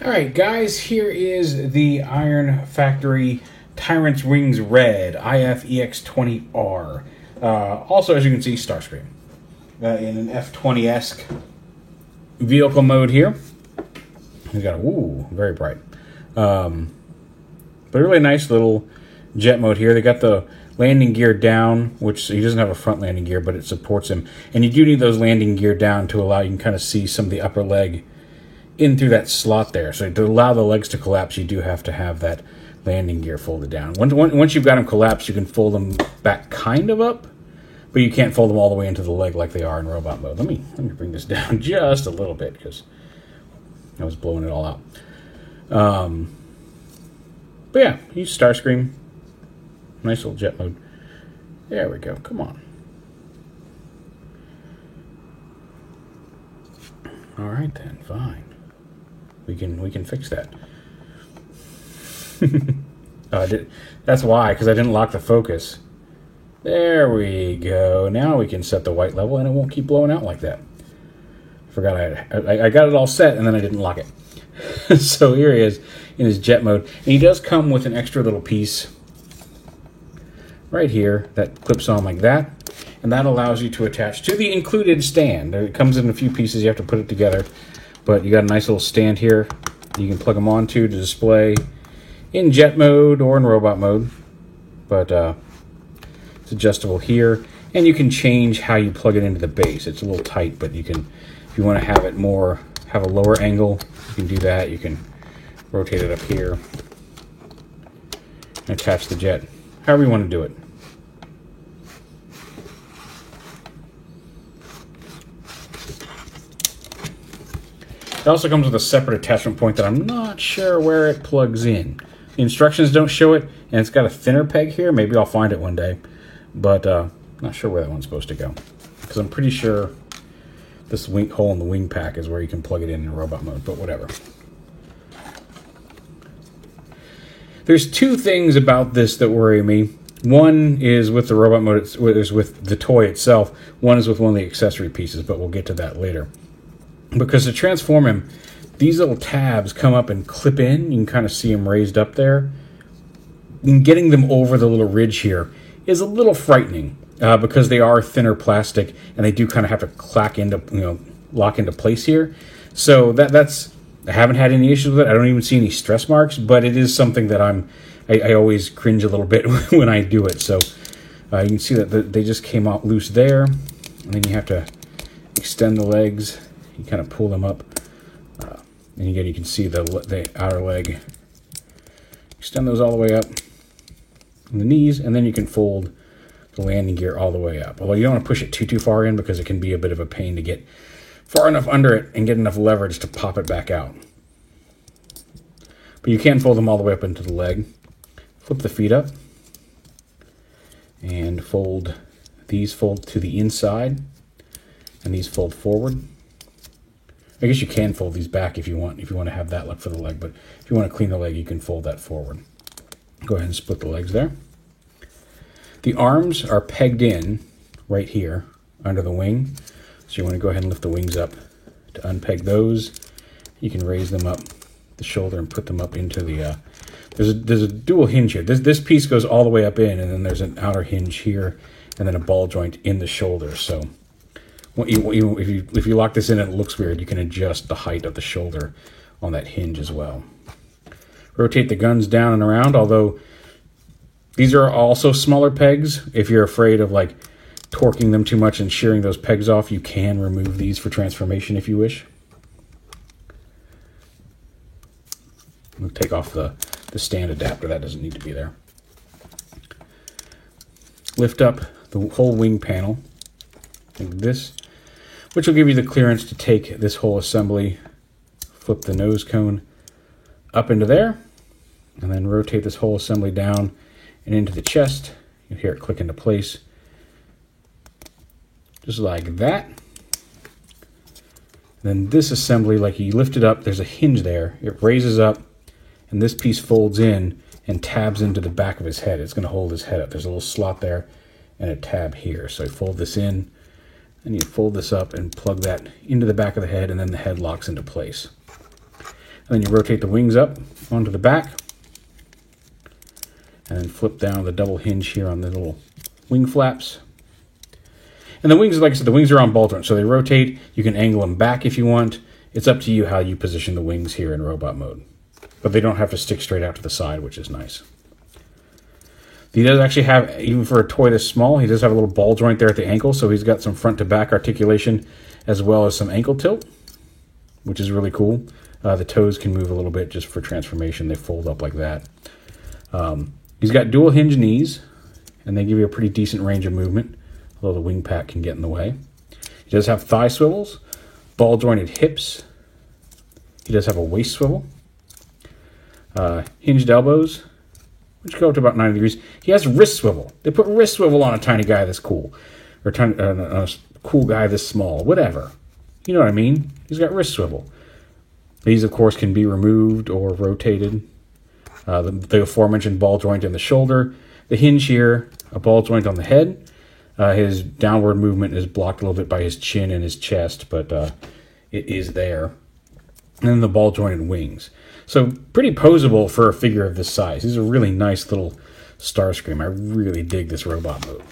Alright guys, here is the Iron Factory Tyrant's Wings Red IFEX20R. Also, as you can see, Starscream. In an F-20-esque vehicle mode here. He's got a, very bright. But a really nice little jet mode here. They got the landing gear down, which he doesn't have a front landing gear, but it supports him. And you do need those landing gear down to allow you can kind of see some of the upper leg in through that slot there. So to allow the legs to collapse, you do have to have that landing gear folded down. Once you've got them collapsed, you can fold them back kind of up, but you can't fold them all the way into the leg like they are in robot mode. Let me bring this down just a little bit because I was blowing it all out. But yeah, he's Starscream. Nice little jet mode. There we go. Come on. All right then, fine. We can fix that. That's why, because I didn't lock the focus. There we go. Now we can set the white level, and it won't keep blowing out like that. Forgot I got it all set, and then I didn't lock it. So here he is in his jet mode, and he does come with an extra little piece right here that clips on like that, and that allows you to attach to the included stand. It comes in a few pieces. You have to put it together. But you got a nice little stand here you can plug them onto to display in jet mode or in robot mode. But it's adjustable here, and you can change how you plug it into the base. It's a little tight, but you can, if you want to have it more, have a lower angle, you can do that. You can rotate it up here and attach the jet, however you want to do it. It also comes with a separate attachment point that I'm not sure where it plugs in. The instructions don't show it, and it's got a thinner peg here. Maybe I'll find it one day, but not sure where that one's supposed to go. Because I'm pretty sure this hole in the wing pack is where you can plug it in robot mode, but whatever. There's two things about this that worry me. One is with the robot mode, is with the toy itself. One is with one of the accessory pieces, but we'll get to that later. Because to transform him, these little tabs come up and clip in. You can kind of see them raised up there. And getting them over the little ridge here is a little frightening because they are thinner plastic and they do kind of have to lock into place here. So that's I haven't had any issues with it. I don't even see any stress marks, but it is something that I always cringe a little bit when I do it. So you can see that they just came out loose there, and then you have to extend the legs. You kind of pull them up, and again you can see the outer leg. Extend those all the way up, and the knees, and then you can fold the landing gear all the way up. Although you don't want to push it too far in because it can be a bit of a pain to get far enough under it and get enough leverage to pop it back out. But you can fold them all the way up into the leg. Flip the feet up, and these fold to the inside, and these fold forward. I guess you can fold these back if you want to have that look for the leg, but if you want to clean the leg, you can fold that forward. Go ahead and split the legs there. The arms are pegged in right here under the wing, so you want to go ahead and lift the wings up to unpeg those. You can raise them up the shoulder and put them up into the there's a dual hinge here. This piece goes all the way up in, and then there's an outer hinge here, and then a ball joint in the shoulder. So if you lock this in and it looks weird, you can adjust the height of the shoulder on that hinge as well. Rotate the guns down and around, although these are also smaller pegs. If you're afraid of like torquing them too much and shearing those pegs off, you can remove these for transformation if you wish. We'll take off the stand adapter. That doesn't need to be there. Lift up the whole wing panel like this, which will give you the clearance to take this whole assembly, flip the nose cone up into there, and then rotate this whole assembly down and into the chest. You'll hear it click into place, just like that. And then this assembly, like you lift it up, there's a hinge there. It raises up, and this piece folds in and tabs into the back of his head. It's going to hold his head up. There's a little slot there and a tab here. So you fold this in, and you fold this up and plug that into the back of the head, and then the head locks into place. And then you rotate the wings up onto the back. And then flip down the double hinge here on the little wing flaps. And the wings, like I said, the wings are on ball joint, so they rotate. You can angle them back if you want. It's up to you how you position the wings here in robot mode. But they don't have to stick straight out to the side, which is nice. He does actually have, even for a toy this small, he does have a little ball joint there at the ankle, so he's got some front to back articulation as well as some ankle tilt, which is really cool. The toes can move a little bit just for transformation. They fold up like that. He's got dual hinge knees, and they give you a pretty decent range of movement, although the wing pack can get in the way. He does have thigh swivels, ball jointed hips. He does have a waist swivel, hinged elbows, which go up to about 90 degrees. He has wrist swivel. They put wrist swivel on a tiny guy this cool, or a cool guy this small, whatever. You know what I mean? He's got wrist swivel. These, of course, can be removed or rotated. The aforementioned ball joint in the shoulder. The hinge here, a ball joint on the head. His downward movement is blocked a little bit by his chin and his chest, but it is there. And then the ball jointed wings. So pretty posable for a figure of this size. He's a really nice little Starscream. I really dig this robot mode.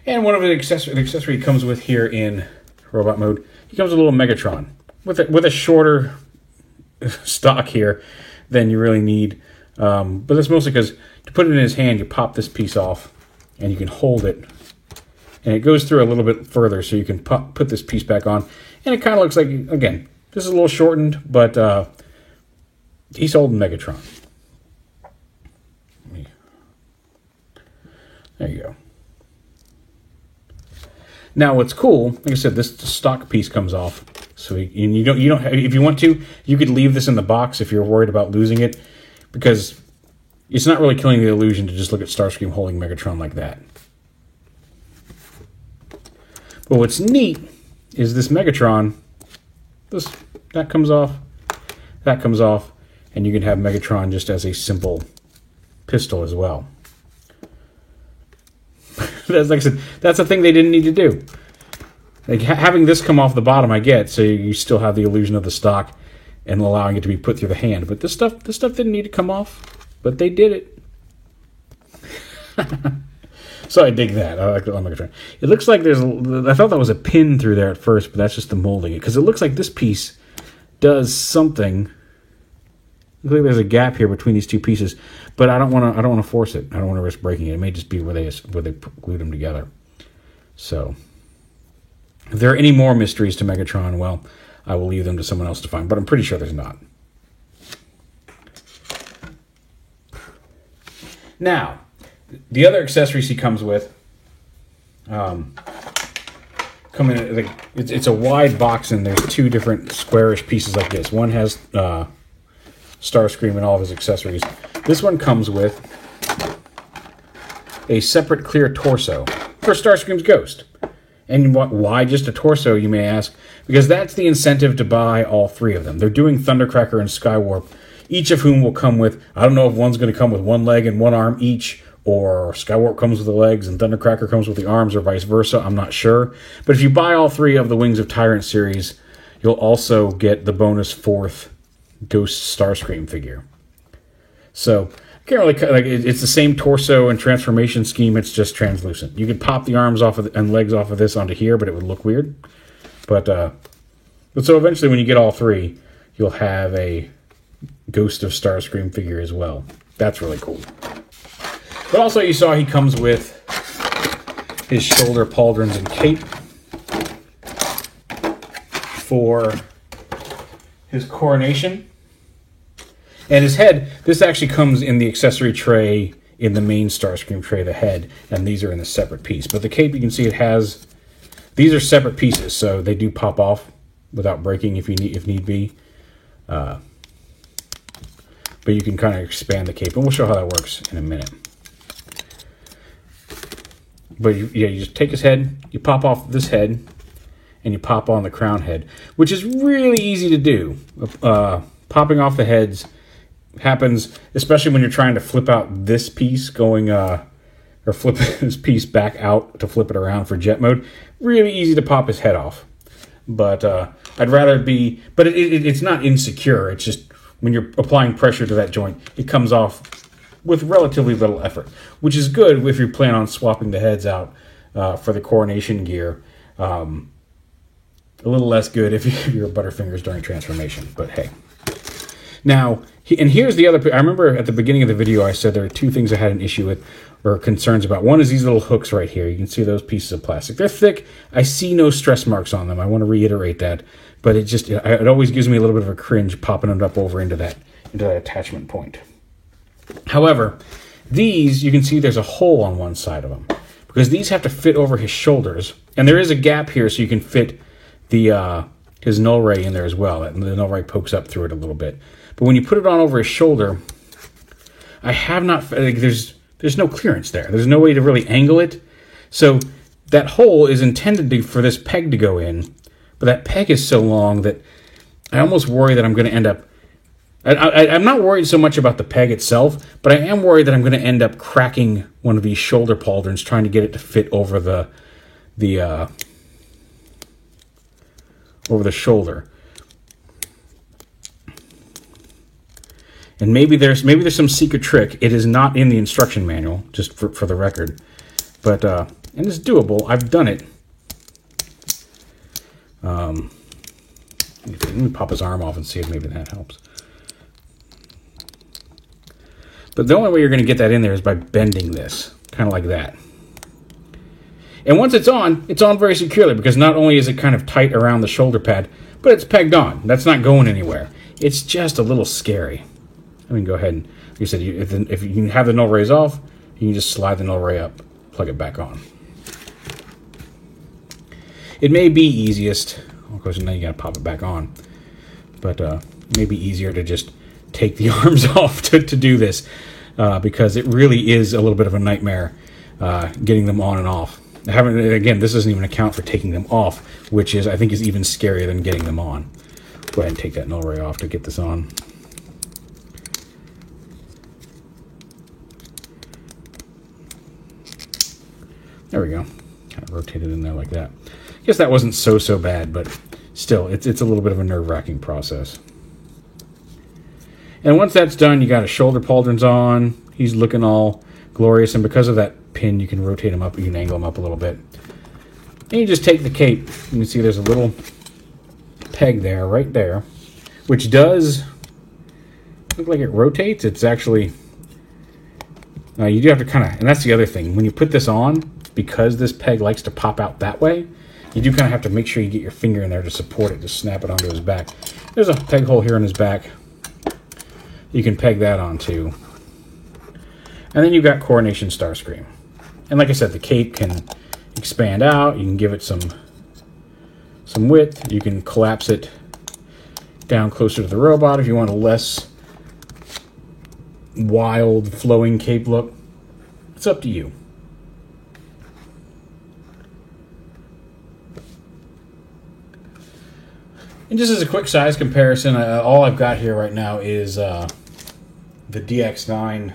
And one of the accessory he comes with here in robot mode, he comes with a little Megatron with a shorter stock here than you really need. But that's mostly because to put it in his hand, you pop this piece off and you can hold it. And it goes through a little bit further, so you can put this piece back on. And it kind of looks like, again, this is a little shortened, but he's holding Megatron. There you go. Now, what's cool, like I said, this stock piece comes off. So you don't if you want to, you could leave this in the box if you're worried about losing it, because it's not really killing the illusion to just look at Starscream holding Megatron like that. But what's neat is this Megatron, that comes off, and you can have Megatron just as a simple pistol as well. That's, like I said, that's a thing they didn't need to do. Like having this come off the bottom, I get, so you still have the illusion of the stock and allowing it to be put through the hand. But this stuff didn't need to come off, but they did it. So I dig that. I like the Megatron. It looks like I thought that was a pin through there at first, but that's just the molding it, because it looks like this piece does something. Looks like there's a gap here between these two pieces, but I don't want to force it. I don't want to risk breaking it. It may just be where they glued them together. So, if there are any more mysteries to Megatron, well, I will leave them to someone else to find, but I'm pretty sure there's not. Now, the other accessories he comes with come in. It's a wide box, and there's two different squarish pieces like this. One has Starscream and all of his accessories. This one comes with a separate clear torso for Starscream's ghost. And why just a torso, you may ask? Because that's the incentive to buy all three of them. They're doing Thundercracker and Skywarp, each of whom will come with, I don't know if one's going to come with one leg and one arm each, or Skywarp comes with the legs and Thundercracker comes with the arms, or vice versa. I'm not sure. But if you buy all three of the Wings of Tyrant series, you'll also get the bonus fourth Ghost Starscream figure. So I can't really, like, it's the same torso and transformation scheme. It's just translucent. You could pop the arms off of and legs off of this onto here, but it would look weird. But so eventually, when you get all three, you'll have a Ghost of Starscream figure as well. That's really cool. But also, you saw he comes with his shoulder pauldrons and cape for his coronation. And his head, this actually comes in the accessory tray in the main Starscream tray, the head, and these are in a separate piece. But the cape, you can see it has, these are separate pieces, so they do pop off without breaking if need be. But you can kind of expand the cape, and we'll show how that works in a minute. But you just take his head, you pop off this head, and you pop on the crown head, which is really easy to do. Popping off the heads happens, especially when you're trying to flip out this piece or flip this piece back out to flip it around for jet mode. Really easy to pop his head off. but I'd rather be. But it's not insecure. It's just when you're applying pressure to that joint, it comes off with relatively little effort, which is good if you plan on swapping the heads out for the Coronation gear. A little less good if you're Butterfingers during transformation, but hey. Now, and here's the other. I remember at the beginning of the video I said there are two things I had an issue with or concerns about. One is these little hooks right here. You can see those pieces of plastic. They're thick. I see no stress marks on them. I want to reiterate that, but it always gives me a little bit of a cringe popping it up over into that attachment point. However, these, you can see there's a hole on one side of them because these have to fit over his shoulders, and there is a gap here so you can fit the his null ray in there as well. The null ray pokes up through it a little bit. But when you put it on over his shoulder, I have not, there's no clearance there. There's no way to really angle it. So that hole is intended for this peg to go in, but that peg is so long that I almost worry that I'm going to end up, I'm not worried so much about the peg itself, but I am worried that I'm going to end up cracking one of these shoulder pauldrons trying to get it to fit over the shoulder. And maybe there's some secret trick. It is not in the instruction manual, just for the record. But and it's doable. I've done it. Let me pop his arm off and see if maybe that helps. But the only way you're going to get that in there is by bending this, kind of like that. And once it's on very securely because not only is it kind of tight around the shoulder pad, but it's pegged on. That's not going anywhere. It's just a little scary. I mean, go ahead and, like you said, if you can have the null rays off, you can just slide the null ray up, plug it back on. It may be easiest, of course, now you got to pop it back on, but it may be easier to just take the arms off to do this because it really is a little bit of a nightmare getting them on and off. Again, this doesn't even account for taking them off, which I think is even scarier than getting them on. Go ahead and take that null ray off to get this on. There we go. Kind of rotate it in there like that. I guess that wasn't so bad, but still, it's a little bit of a nerve-wracking process. And once that's done, you got his shoulder pauldrons on. He's looking all glorious, and because of that pin, you can rotate him up, you can angle him up a little bit. And you just take the cape. You can see there's a little peg there, right there, which does look like it rotates. It's actually, you do have to kind of, and that's the other thing. When you put this on, because this peg likes to pop out that way, you do kind of have to make sure you get your finger in there to support it, to snap it onto his back. There's a peg hole here in his back. You can peg that onto. And then you've got Coronation Starscream. And like I said, the cape can expand out. You can give it some width. You can collapse it down closer to the robot if you want a less wild, flowing cape look. It's up to you. And just as a quick size comparison, all I've got here right now is the DX9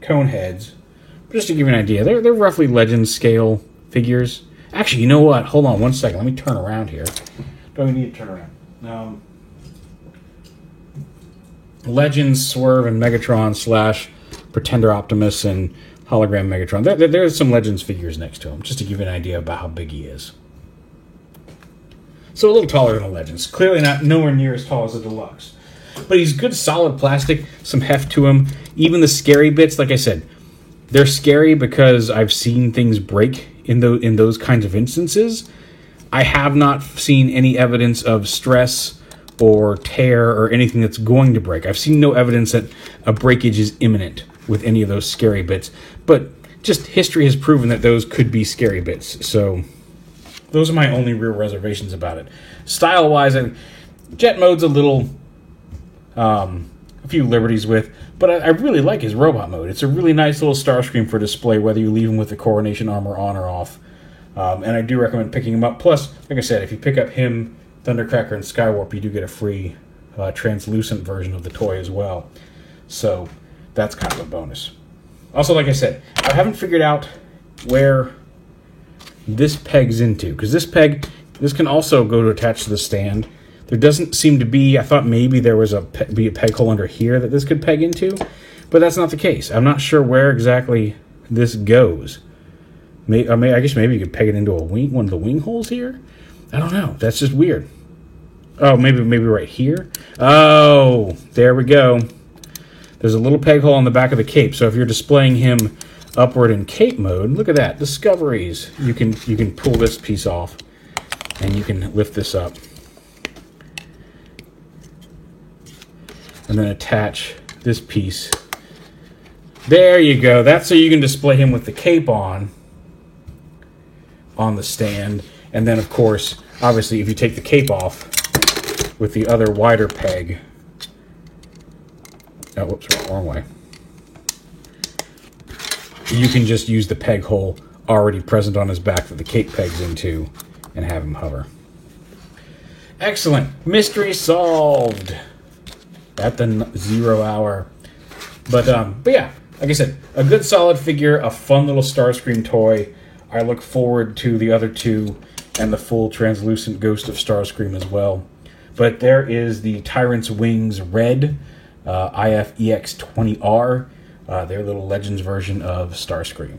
cone heads. But just to give you an idea, they're roughly Legends scale figures. Actually, you know what? Hold on one second. Let me turn around here. Don't even need to turn around. Legends, Swerve, and Megatron / Pretender Optimus and Hologram Megatron. There's some Legends figures next to him, just to give you an idea about how big he is. So a little taller than a Legends. Clearly nowhere near as tall as a Deluxe. But he's good, solid plastic, some heft to him. Even the scary bits, like I said, they're scary because I've seen things break in those kinds of instances. I have not seen any evidence of stress or tear or anything that's going to break. I've seen no evidence that a breakage is imminent with any of those scary bits. But just history has proven that those could be scary bits. So those are my only real reservations about it. Style-wise, Jet Mode's a little, a few liberties with, but I really like his robot mode. It's a really nice little Starscream for display, whether you leave him with the Coronation armor on or off. And I do recommend picking him up. Plus, like I said, if you pick up him, Thundercracker, and Skywarp, you do get a free translucent version of the toy as well. So that's kind of a bonus. Also, like I said, I haven't figured out where this pegs into, because this peg This can also go to attach to the stand. There doesn't seem to be, I thought maybe there was be a peg hole under here that this could peg into, but that's not the case. I'm not sure where exactly this goes. I guess maybe you could peg it into one of the wing holes here? I don't know. That's just weird. Oh, maybe right here? Oh, there we go. There's a little peg hole on the back of the cape, so if you're displaying him upward in cape mode, look at that, discoveries. You can pull this piece off, and you can lift this up. And then attach this piece. There you go. That's so you can display him with the cape on the stand. And then, of course, obviously, if you take the cape off with the other wider peg. Oh, whoops, wrong way. You can just use the peg hole already present on his back that the cape pegs into and have him hover. Excellent. Mystery solved at the 0 hour. But yeah, like I said, a good solid figure, a fun little Starscream toy. I look forward to the other two and the full translucent Ghost of Starscream as well. But there is the Tyrant's Wings Red IFEX20R, their little Legends version of Starscream.